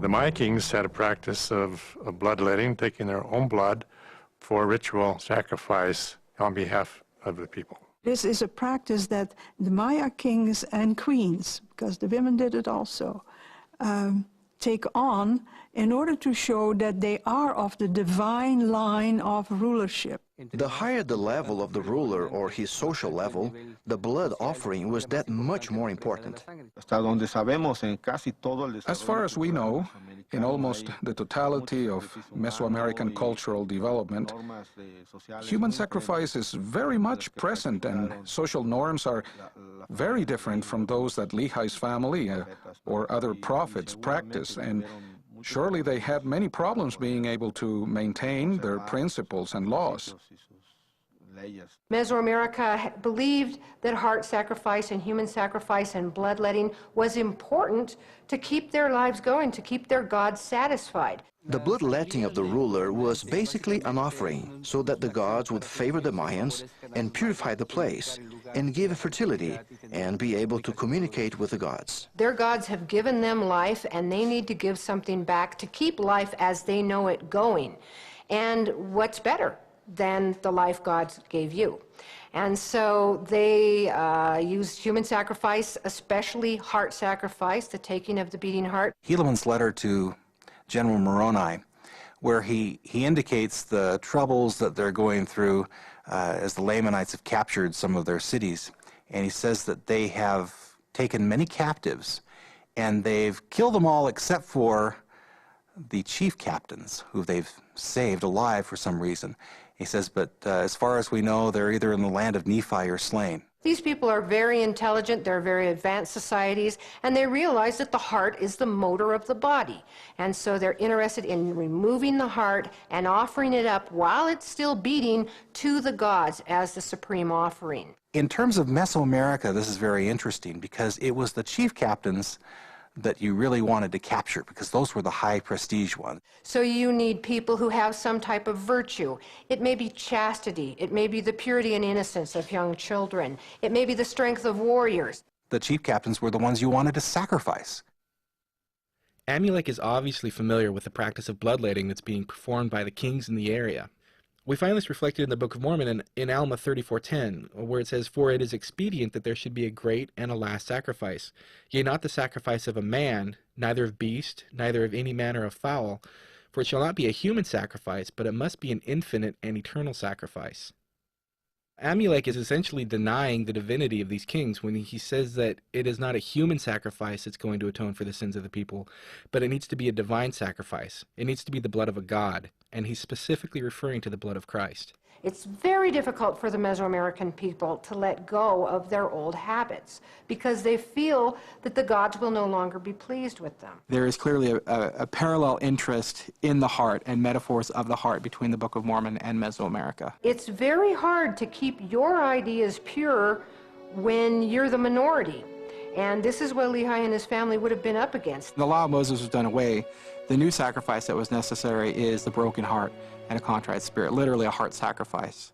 The Maya kings had a practice of bloodletting, taking their own blood for ritual sacrifice on behalf of the people. This is a practice that the Maya kings and queens, because the women did it also, take on in order to show that they are of the divine line of rulership. The higher the level of the ruler or his social level, the blood offering was that much more important. As far as we know, in almost the totality of Mesoamerican cultural development, human sacrifice is very much present, and social norms are very different from those that Lehi's family or other prophets practiced, and surely they had many problems being able to maintain their principles and laws. Mesoamerica believed that heart sacrifice and human sacrifice and bloodletting was important to keep their lives going, to keep their gods satisfied. The bloodletting of the ruler was basically an offering so that the gods would favor the Mayans and purify the place and give fertility and be able to communicate with the gods. Their gods have given them life, and they need to give something back to keep life as they know it going. And what's better than the life God gave you? And so they used human sacrifice, especially heart sacrifice, the taking of the beating heart. Helaman's letter to General Moroni, where he indicates the troubles that they're going through as the Lamanites have captured some of their cities. And he says that they have taken many captives, and they've killed them all except for the chief captains, who they've saved alive for some reason. He says, but as far as we know, they're either in the land of Nephi or slain. These people are very intelligent, they're very advanced societies, and they realize that the heart is the motor of the body. And so they're interested in removing the heart and offering it up while it's still beating to the gods as the supreme offering. In terms of Mesoamerica, this is very interesting because it was the chief captains that you really wanted to capture, because those were the high prestige ones. So you need people who have some type of virtue. It may be chastity, it may be the purity and innocence of young children, it may be the strength of warriors. The chief captains were the ones you wanted to sacrifice. Amulek is obviously familiar with the practice of bloodletting that's being performed by the kings in the area. We find this reflected in the Book of Mormon in Alma 34:10, where it says, "For it is expedient that there should be a great and a last sacrifice, yea, not the sacrifice of a man, neither of beast, neither of any manner of fowl, for it shall not be a human sacrifice, but it must be an infinite and eternal sacrifice." Amulek is essentially denying the divinity of these kings when he says that it is not a human sacrifice that's going to atone for the sins of the people, but it needs to be a divine sacrifice. It needs to be the blood of a god, and he's specifically referring to the blood of Christ. It's very difficult for the Mesoamerican people to let go of their old habits because they feel that the gods will no longer be pleased with them. There is clearly a parallel interest in the heart and metaphors of the heart between the Book of Mormon and Mesoamerica. It's very hard to keep your ideas pure when you're the minority. And this is what Lehi and his family would have been up against. The law of Moses was done away. The new sacrifice that was necessary is the broken heart and a contrite spirit, literally a heart sacrifice.